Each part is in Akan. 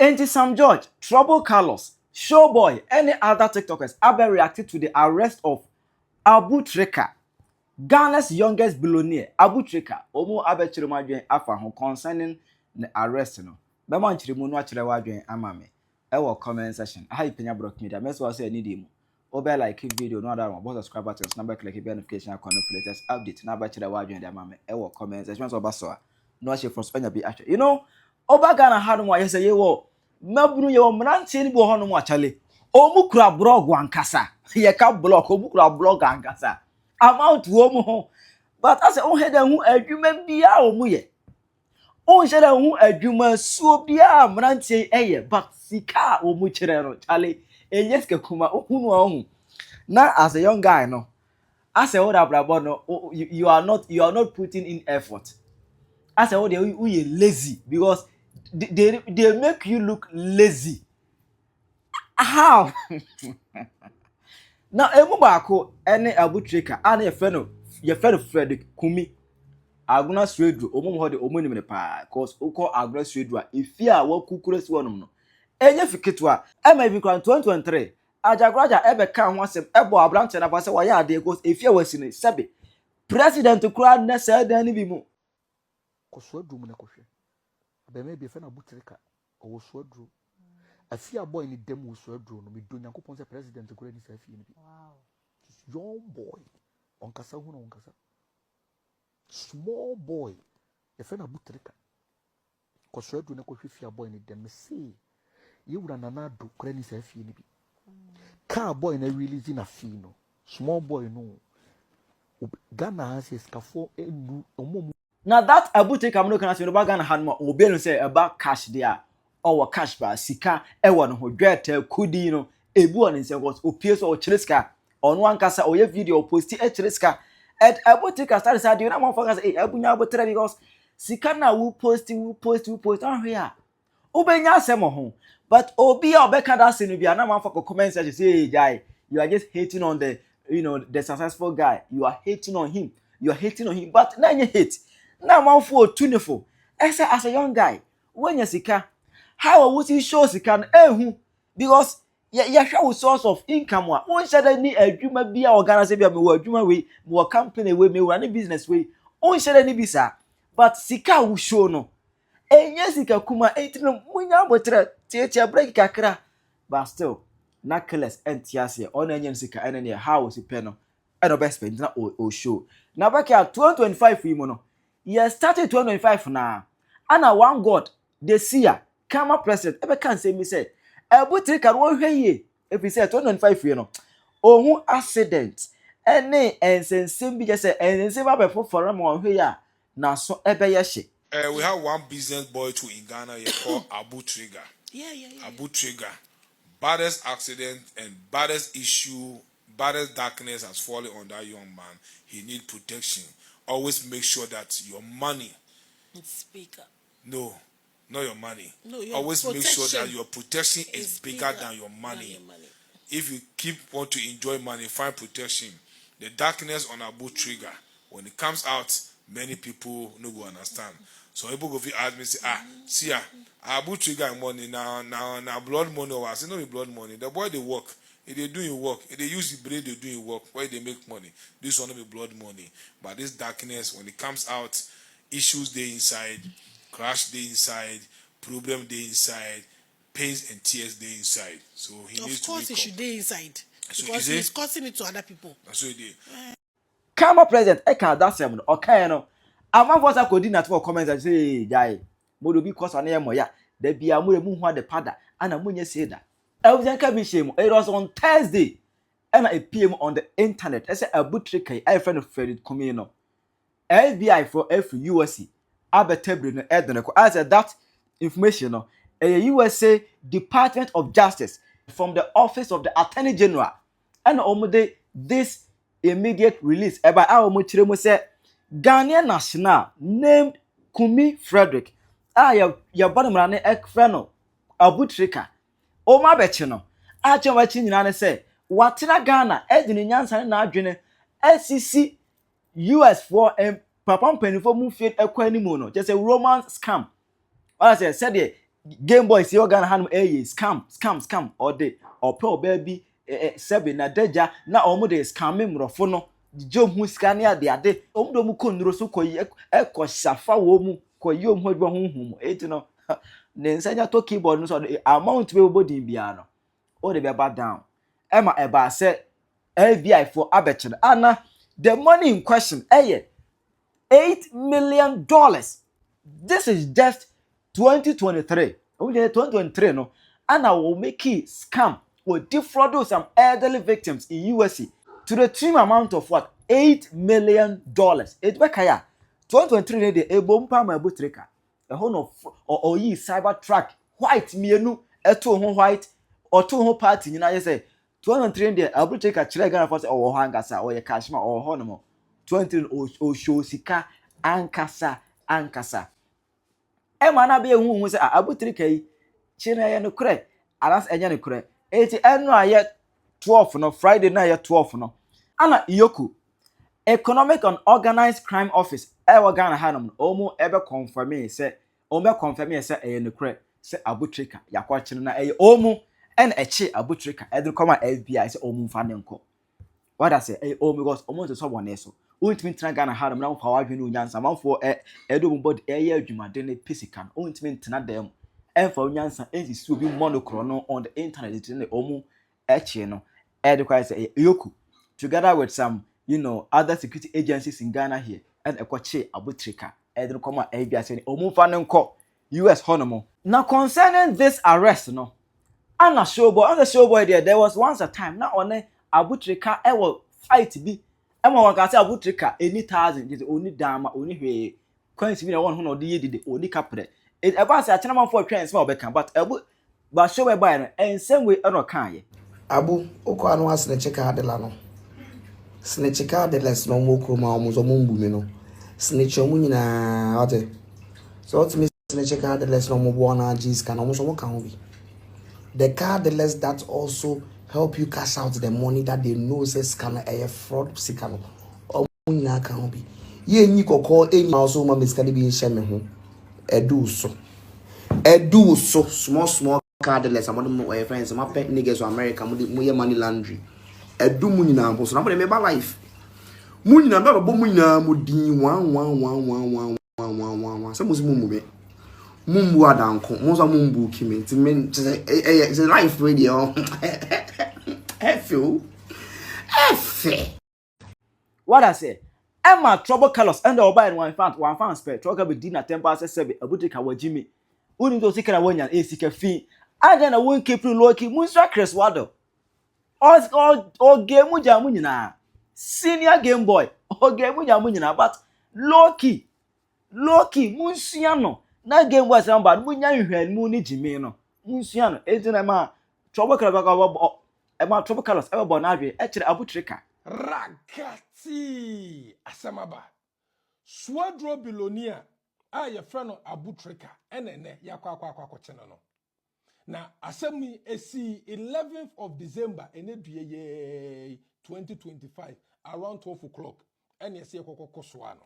Hon Sam George, Trouble Carlos, ShowBoy, any other TikTokers have been reacting to the arrest of Abu Trica, Ghana's youngest billionaire. Abu Trica, omo abechiri madwen afa ho concerning the arrest no. Be man chiri mu no akire wadwen amame. E wo comment section. Hi Penyah block media. Meso say need mu. Obe like video no other one. But subscribe button, number click the notification icon for latest update. Na ba chire wadwen de amame. E wo comment section so ba so. No share from Penyah be actually. You know, oba Ghana ha no mo yesa ye wo mabunu ye wo mrantie ni bo ho no mo achale. Omu kura blog wankasa. Ye ka blog omu kura blog ankasa. Amount wo ho. But as on head hu adwuma bia omu ye. On share hu adwuma suo bia mrantie eye but sika omu kire no chale enyeske kuma ohunu ohun. Now as a young guy no, as a older brother no, you are not putting in effort. As a older you lazy because they make you look lazy. How? Now emu baako ene Abu Trica ana ye friend Frederick Kumi aguna swedru omum ho de omonim ne pa cause uko aguna swedru a efia wa kukura si wonom no enye fiketwa ema bi kran 2023 ajagraja ebe kan ho asem ebo abrante na base wa ya ade cause efia wasi ne sebe president kura na sadan ni bi mu ko swedru mu na kohwe be me bi fe na Abu Trica o swedru afia boy ni dem wo swedru no me do nyankopon se president kura ni sa afia ni bi wow young boy on kasa hu na on kasa small boy if na Abu Trica ko swedru na ko hwefia boy ni dem me say ye wura nana do kura ni sa afia ni bi car boy na release na fee no small boy no Ghana has a scaffold enu omo. Now that Abu Trica am no kan say no ba Ghana han ma obi no say about cash there or cash ba sika e wo no ho dweta kudi no ebu on say was opie so o chiriska on one kasa o ye video post e chiriska and Abu Trica start say dey na man focus Abu nya Abu Trica because sika na we post on here ubenya asem ho but obi a obeka that say no bia na man focus comment section say hey guy you are just hating on the the successful guy, you are hating on him, but na you hate na man for tuneful as a young guy when you sika how would you show sika ehu because ya show source of income wa won share ni adwuma bia organize bia me wo adwuma we me company we me run business we won share ni bisa but sika wo show no enye sika kuma entino munya abotre tietia break kakra but still Nakeles entiasia on enye sika enene how si pe no eno best spend na o show na back at 2025 you no you started 2025 na ana one god the seer kama president ebe kan say me say Abu Trica no hweye efi say 2025 you no ohun accident ene ensensem bi je say ensensem ba be for am on hweye na so ebe ye hye. We have one business boy too in Ghana here called Abu Trica. Yeah. Abu Trica. Baddest accident and baddest issue, baddest darkness has fallen on that young man. He needs protection. Always make sure that your money. It's bigger. No, not your money. No, your always protection make sure that your protection is bigger than your money. If you want to enjoy money, find protection. The darkness on Abu Trica, when it comes out, many people no go understand. So people go ask me, say, Abu Trica money now blood money or I say no be blood money. The boy they work, if they doing work, if they use the brain they doing work, where they make money. This one no be blood money. But this darkness, when it comes out, issues they inside, crash they inside, problem they inside, pains and tears they inside. So he needs to. Of course, he should be inside because he's causing it to other people. That's what he did. Kama president e kan that same no okay no amam for sa kodi na for comment and say guy modo bi cause na yemoya da bia mo mu hu ade pada ana munye say da everything can be shame. It was on Thursday and a PM on the internet. I said Abu Trica I friend of Frederick Kumi no FBI for FUSC abetebre no edene I said that information no a USA Department of Justice from the office of the Attorney General and omode this immediate release about our muchiremu say Ghanaian national named Kumi Frederick ya banamra ne ekfreno Abu Trica o ma beche no a che wachi nyina ne say watena Ghana edini nyansa na adwene SCC US for papa mpanifo mu fiet ekwani mu no just a romance scam I say said Game Boy si organ hanum scam all day or pro baby sebe na deja na omo de scam mrofo no jom hu sika ne ade ade omo do mu konuro so koyi ko safa wo mu koyi omo ho honhum eti no ne nsanya to keyboard no so amount be body bia no o de be back down ema eba se FBI for abetchen ana the money in question $8 million. This is just 2023. Okay, 2023 no. And I will make it scam or defraud some elderly victims in USA to the trim amount of what? $8 million. It's back here. 2023 they able pam Abu Trica. A whole of or ye cyber truck white mienu eto ho white or to ho party you know say 2023 they Abu Trica chile Ghana for say oh hangasa or ye cashma or honomo 20 o show sika ankasa Emma na be hu say Abu Trica yi chine ye no kure alas enya no kure eti enu aye 12 no Friday na ye 12 no ana iyoku Economic and Organized Crime Office ewa Ghana hanom omo ebe confirm say eye no kure say Abu Trica yakwa chine na eye omo en eche Abu Trica edin koma FBI say omo mfa ne nko what I say omo because omo to so one so untimi tena Ghana hanom na mfa wadwe no nyansa manfo edo mo body eye adwumade ne physical untimi tena dem emfa nyansa ensisi obi monocro no on the internet ne omo eche no edikwa say yoku together with some other security agencies in Ghana here and ekwache Abu Trica edin koma FBI say omo mfa ne nko US honomo now concerning this arrest no and on the ShowBoy there was once a time now on Abu Trica will fight be Emma waka say Abu Trica any thousand is only dama only hwe coins me one no dey did only capre it about say a channel for train small be can but ShowBoy buy no and same way no kan ye Abu oko anu asne cheka adela no sne cheka adeles no mo kroma omo zo mo mbu me no sne chomu nyina ate so ultimately sne cheka adeles no mo bo na jis kan omo so mo kan bi the card dealers that also help you cash out the money that they know says scanner a fraud sicano or na can be ye ni kokko eni also ma miskali bi nhye me ho edu so small card dealers among my friends my pet niggas to America mo ye money laundry edu mu nyina ampo so na me ba life mu nyina ba bo mu nyina mo din 1 se mo mu be mumbu adanko monza mumbu kimi ti men it's a life radio F what I say Emma trouble colors and oba in one fan spare talk about dinner temper say sebe Abu Trica wajimi uni to sika na wanya sika fi ada na won keep loki munswa Chris Wado o game jamu nyina senior game boy o game jamu nyina but loki munsua no na game boy samba munya hwan mu ni jimi no munsua no etina ma trouble colors ebe bo na adwe e kire Abu Trica Ragati asamaba swadro bilonia a ye frɛ no Abu Trica enene yakwa chene no na asami esi 11th of December enedue 2025 around 12 o'clock ene ese kokoko soa no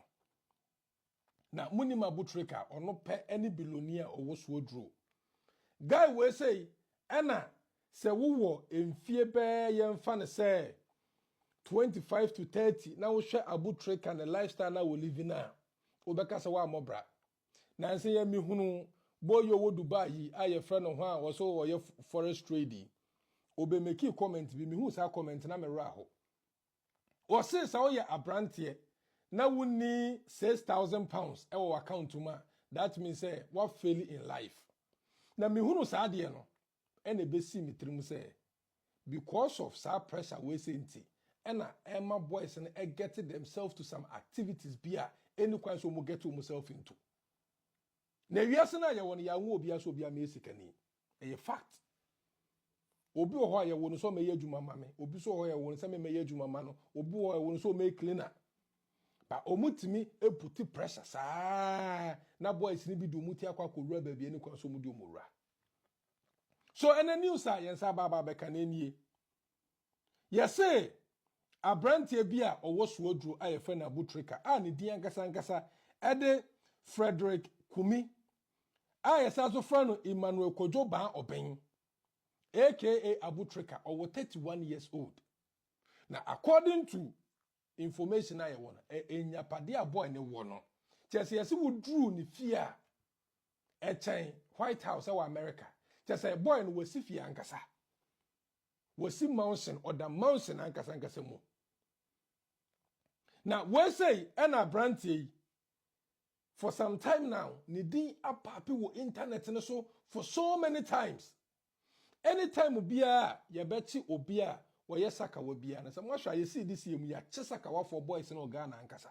na munima Abu Trica ono pe ene bilonia owo swadro guy we say ena se wo emfie be ye mfa ne se 25 to 30 na wo hwe Abu Trica na lifestyle na wo live na obeka se wa mobra na nse ye mihunu boyo wo Dubai aye friend no ho a wo so wo ye forest trading obe make comment bi mihu sa comment na me ra ho wo se sa wo ye abrantie na woni 6,000 pounds e wo account ma that means say what fail in life na mihunu sa de no ene be si mitrim say because of sa pressure we say nti ena Emma boys and get themselves to some activities bia any kwan so mo get themselves into na wiase na ye won ya nwo obi aso obi amesikani e fact obi wo ho ye won so me ye adwuma ma me obi so ho ye won se me ye adwuma ma no obi wo ye won so me cleaner ba omutimi eputi pressure saa na boys ni bi do muti akwa kowura ba bi any kwan so mu di omura so ene news a yensa baba be kan enie yese abrantie bi a owo suodru a ye fe na Abu Trica a ne din ankasa ede Frederick Kumi I also friend Emmanuel Kojo Ban Oben, aka Abu Trica, or 31 years old. Now, according to information I want, in your padia boy ne wono. Just yes, would drew ni fear a chain White House or America. Just a boy no was if ankasa. Was see mountain or the mountain ankasa mo. Now, we say Anna Branty for some time now, Nidi up happy with internet and so for so many times. Anytime ubia, ya beti obia, wa yesaka wabia. Na some you see this year, ya chesaka wa for boys in Ghana ankasa.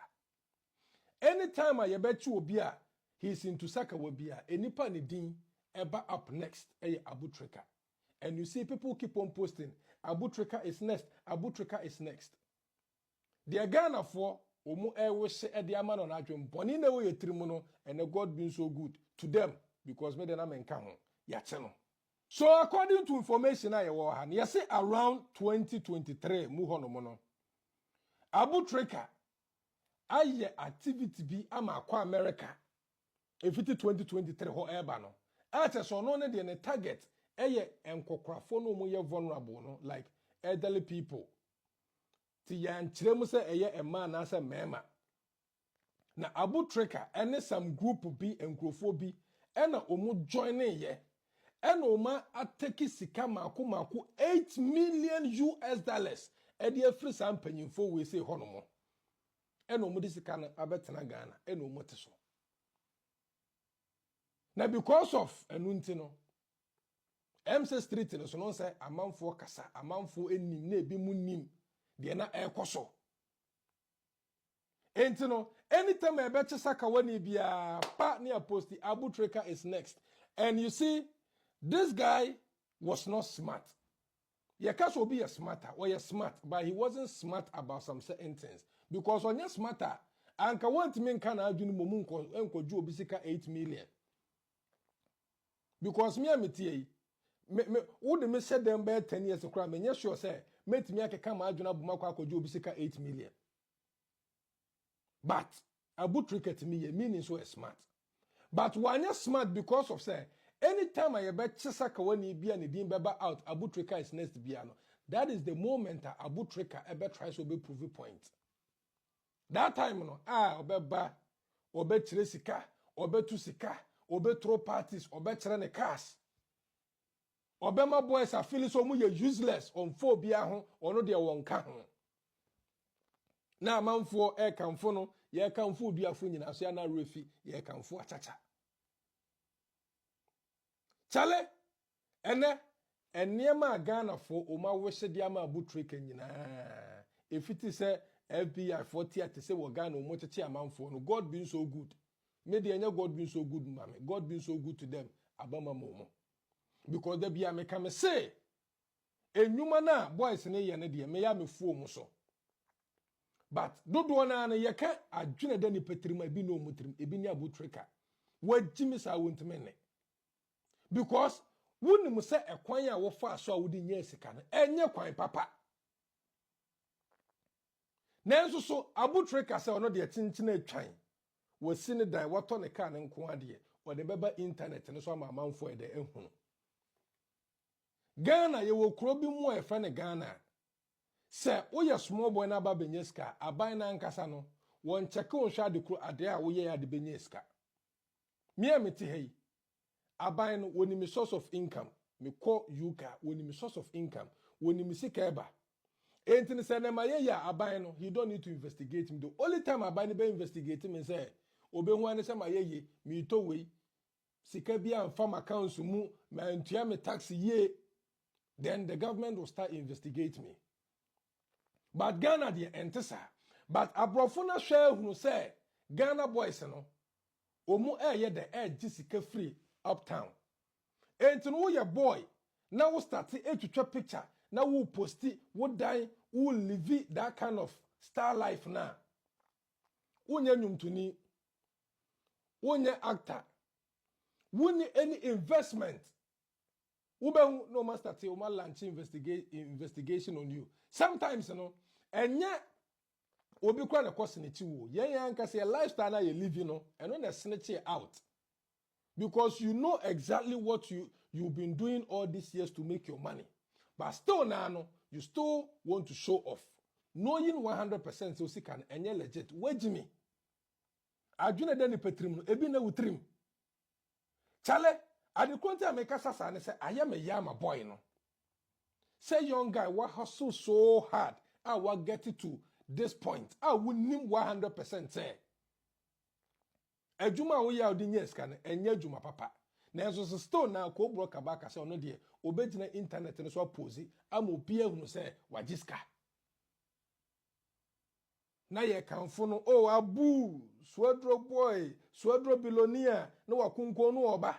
Anytime I bet you obia, he's into saka wabia. Enipa ni din eba up next, Abu Trica. And you see people keep on posting, Abu Trica is next, Abu Trica is next. The Ghana for omu wish the aman on adwem boni na we trimuno and God being so good to them because me den amen kan ya cheno. So according to information I wa han, you say around 2023 mu hono mo no. Abu Trica aye activity bi ama akwa America. Efiti 2023 ho eba no. Ate so no ne de ne target eye enkokrafo no mu ye vulnerable no like elderly people. Ti yan kiremu se eye ema na se mema. Na Abu Trica ene some group bi enkrofo bi ena omu join ye. Ena oma ateki sika mako 8 million US dollars. Edi efri sa mpanyimfo we say hono mo. Ena omu di sika na abetena Ghana ena omu te so. Na because of enunti no MC Street no so no say amanfo kasa amanfo enim na ebi mu nim de na ekoso. Enti no anytime I bet saka wani bia pa near post the Abu Trica is next. And you see this guy was not smart. Yakas will be a smarter or a smart, but he wasn't smart about some certain things. Because when you're smarter, anka want men can adwini momunko enko ju obisika 8 million. Because me amiti me would me said them by 10 years of crime, and yes, sure say, met me aka come adwina bumako koju obisika 8 million. But Abu Trica to me meaning so smart. But when you're smart because of say anytime I bet Chisaka when he be and he didn't out, Abu Trica is next piano. That is the moment that Abu Trica ever tries to be proof point. That time, no, obe obe chiresika, obe tusika, obe throw parties, obe chrene cars. Obe my boys are feeling so much useless on phobia hon, or no dear one can. Now, man for air can funnel, ye can food be a funny, as yana refi, ye can for a chacha. Chale, ene niema Ghana for Oma weshe diama Abu Trica nyina. If it is a FBI 40 to say we Ghana mochachi amanfo no God being so good. Maybe enya God being so good mama. God being so good to them abama momo. Because they be a me say enyuma na boys ne ye ne de me ya me fuo mo so. But dodo na na ye ka adwene da ni petrima ebi no mutrim ebi ni Abu Trica. Wajimi sa wontmene. Because wouldn't say a kwanya wo fa so a wudi nye sika no enye kwan papa. Nanso so Abu Trica say ono de chinchina atwan. Wasi ne dan wato ne ka ne nko ade o de beba internet ne so amamanfo e de ehunu. Ghana ye wo kuro bi mu e fa ne Ghana. Se oye small boy na ba benyeska aban na nkasa no won check on hwa de kuro ade a wo ye ya de benyeska. Me ameti hei aban no woni me source of income me call yuka woni me source of income woni me sika eba entini say na maye ya aban no he don't need to investigate me. The only time aban be investigate me say obehu ane say maye me to we sika bia mfam accounts mu ma ntua me tax ye, then the government will start investigate me. But Ghana the entesa but abrofo na hwe hunu say Ghana boys no omu ye the edge sika free uptown. And to know your boy, now we start to picture, now we post it, we die, we live that kind of star life now. Unye nyumtuni, unye actor, unye any investment. Ube no man start to launch investigation on you. Sometimes, you know, and yet, obi kwa na kosi ni chiwo. Ye anka say lifestyle na you live, you know, and when they snatch it out. because you know exactly what you've been doing all these years to make your money. But still now, you still want to show off. Knowing 100% so si can enye legit. Wait me. Adwene de ni petrim no ebi na wutrim. Chale, adekonti ameka sasa ne say I am a yama boy no. Say young guy what hustle so hard. I will get it to this point. I will nim 100% say. Ejuma wo ya odi nyes kan enye ejuma papa. Na enso so still na ko bro kabaka say ono de obegina internet no so pose am obi ehunu say wajiska. Na ye kanfo no oh Abu Swedro boy Swedro billionaire no wakunko no oba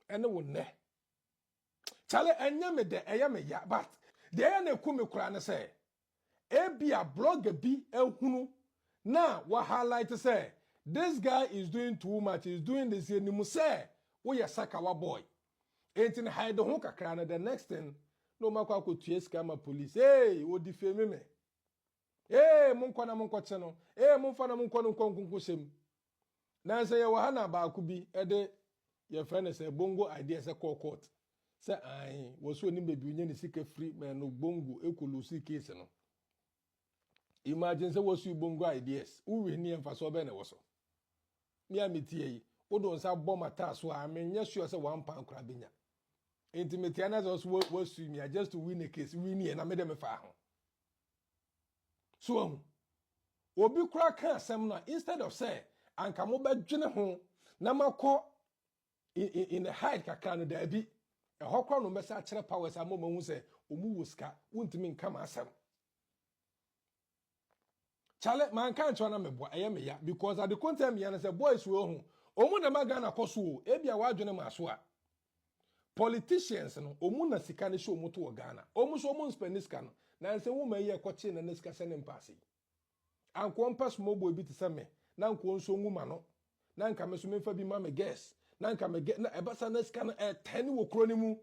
ene wo ne chale enya me de eya me ya but de eya na ku me kura ne say ebia blogger bi ehunu na wa highlight say this guy is doing too much, he's doing this here ni mu say wo ye saka wa boy entin hide ho kakra na the next thing no makwa ko tues kama police hey wo defame me hey mun kwana mun kwache no hey mun fa na mun kwanu nkonkunsem na say ye wa hana ba ku bi ede ye friend say bongo idea say court say ai wo so ni bebi unye ni sika free man no bongo ekolu si case no imagine say wo so bongo ideas uwe ni emfa so be na wo so mi amiti yi wo don sa bomb attack so a menye sure say 1 pound kra benya intimate analysis was sue me just to win a case win here na me dem fa ho so obi kura kan asem na instead of say anka mo ba dwene ho na makọ in the hide kakra no da bi e hokwa no mesa kire powers amoma hu say omu woska wuntimi nka ma asem chale man kan twa na meboa eye me ya because at the content me na say boys we hu omu na maga na koso o ebia wa dwene ma so a politicians no omu na sika ne show moto wo Ghana omu so omu spend sika no na nse wo ma ye kwache na sika se ne mpase anko mpa small boy bi te se me na nko nso nwuma no na nka me so memfa bi ma me guess na nka me get na ebasa na sika no 10 wo kro ni mu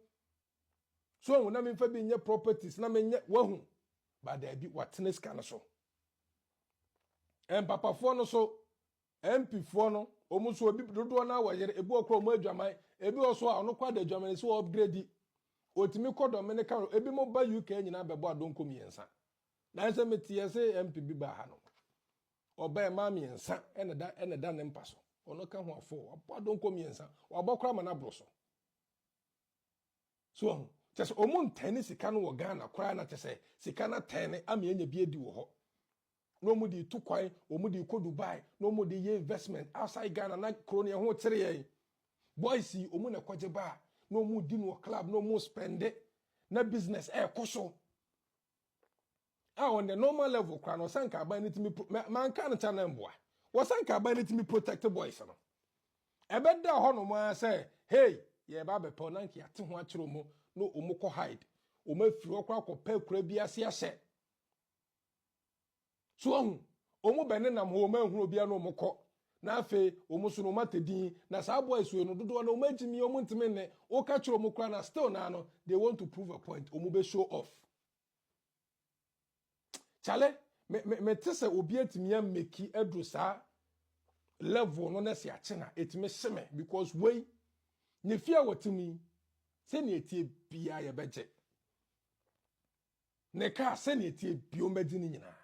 so na memfa bi nye properties na me nye wahu ba da bi watene sika no so papa fo no so MP fo no omu so obi dodo na wayere ebi okro mo adwaman ebi oso a ono kwada adwaman so upgrade otimi kodo me ne ka ebi mo ba UK nyina bebo adonko miensa na nse metie se MP bi ba ha no oba ma miensa ene da ne mpaso ono ka ho afo adonko miensa obokra ma na broso so just omu ntani sika no wo Ghana kwara na tese sika na 10 ama enya bi edi wo ho no mu di tu kwai o mu di ko Dubai no mu di ye investment outside Ghana na kroni ho tere ye boys o mu na kwaje ba no mu di no club no mu spend na business koso on the normal level kwa no sanka ba nitimi man kan channel mboa wo sanka ba nitimi protect boys no ebeda ho no ma say hey ye ba be pon nanki ate ho akiro mu no o mu ko hide o ma firi okwa akọ kura bi ase ahye so omu bene nam ho ma hunu bia no mokọ na afe omu so no matedin na sa boys we no dodo na omu agimi omu ntime ne o ka chiro mu kra na still na no they want to prove a point omu be show off chale me tese obi atimi am meki adru sa level no na se ache na etime hye because we ne fia watimi se ne etie bia ye beje ne ka se ne etie bio madi ni nyina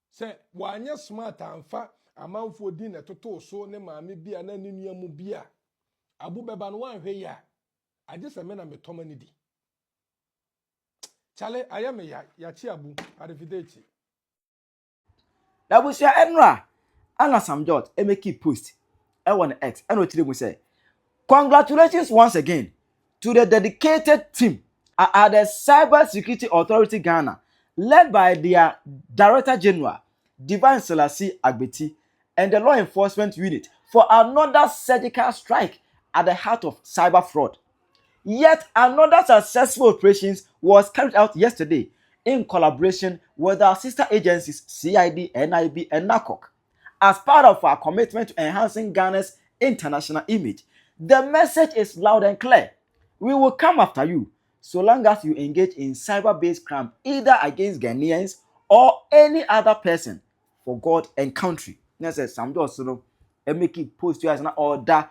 se wanye smart amfa amanfo di na toto so ne maame bia na ne nuamu bia abu beba no wanhwe ya age se me na metoma ni di chale ayame ya chi abu arrivederci na busia enra Hon Sam George emeki post e won X eno tire mu say congratulations once again to the dedicated team at the Cyber Security Authority Ghana led by their Director General Divine Selassie Agbeti and the Law Enforcement Unit for another surgical strike at the heart of cyber fraud. Yet another successful operation was carried out yesterday in collaboration with our sister agencies CID, NIB, and NACOC. As part of our commitment to enhancing Ghana's international image, the message is loud and clear. We will come after you so long as you engage in cyber-based crime either against Ghanaians or any other person for God and country. Yes, Sam George, make it post you as an order,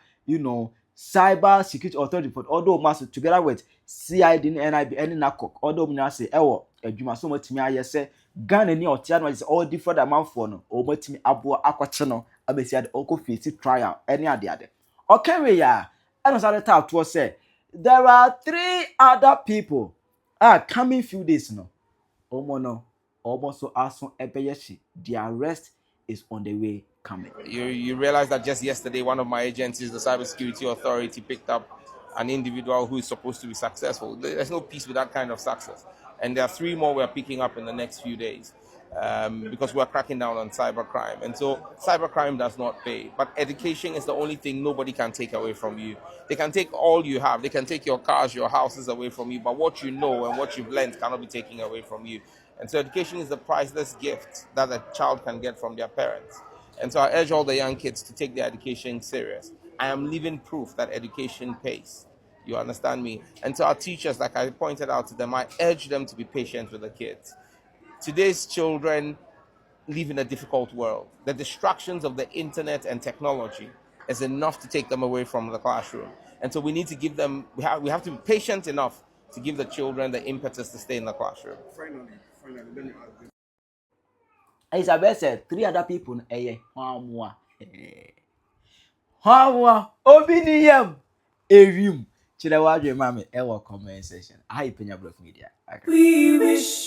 cyber security authority for although master together with CID and NIB and NACOC, although we say, adwuma so much me I say, Ghana ni Otiano is all different amount for no, or much me Abu Aquachano, Abesiad Oko Fiti trial, any other. Okay, we are. And as I thought to say, there are 3 other people coming few days no. No, almost so as soon ebeyeshi. The arrest is on the way coming. You realize that just yesterday, one of my agencies, the Cybersecurity Authority, picked up an individual who is supposed to be successful. There's no peace with that kind of success. And there are 3 more we're picking up in the next few days because we're cracking down on cybercrime. And so cybercrime does not pay. But education is the only thing nobody can take away from you. They can take all you have. They can take your cars, your houses away from you. But what you know and what you've learned cannot be taken away from you. And so education is the priceless gift that a child can get from their parents. And so I urge all the young kids to take their education serious. I am living proof that education pays. You understand me? And to our teachers, like I pointed out to them, I urge them to be patient with the kids. Today's children live in a difficult world. The distractions of the internet and technology is enough to take them away from the classroom. And so we need to give them, we have to be patient enough to give the children the impetus to stay in the classroom. Finally, let me ask this. Isabel said 3 other people Hamwa Obiniyam Evim Chilewadre Mami Ewa comment section. I Penyah Block Media. We wish